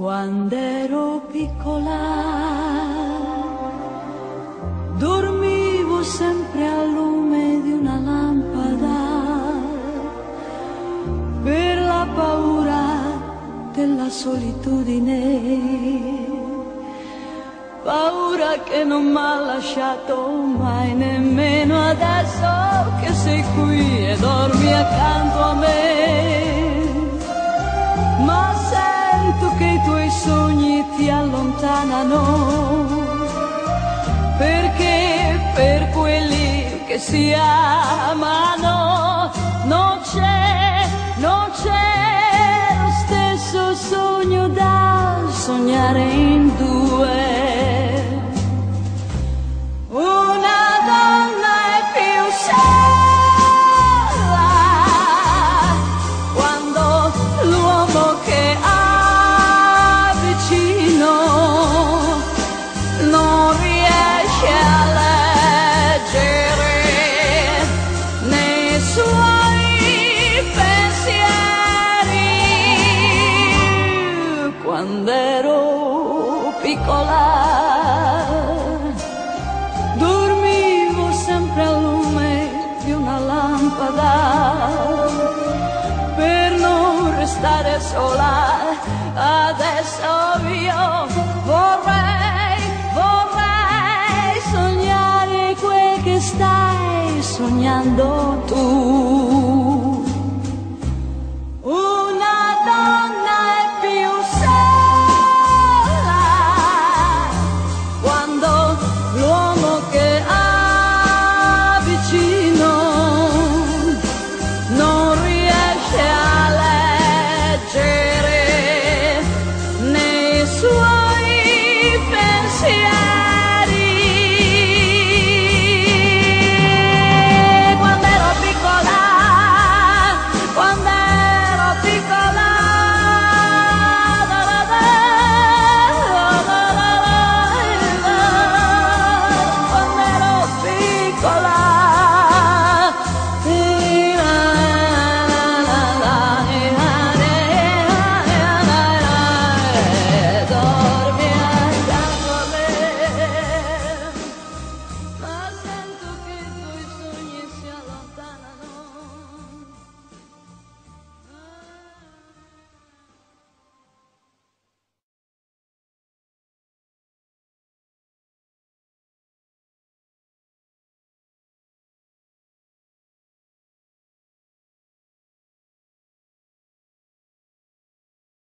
Quando ero piccola dormivo sempre al lume di una lampada per la paura della solitudine, paura che non m'ha lasciato mai, nemmeno adesso che sei qui e dormi accanto a me. Ma sento che i tuoi sogni ti allontanano, perché per quelli che si amano non c'è lo stesso sogno da sognare in due. Una donna è più sola quando l'uomo che ha vicino non riesce a leggere nei suoi pensieri. Quando ero piccola dormivo sempre al lume di una lampada per non restare sola. Adesso io vorrei sognare quel che stai sognando.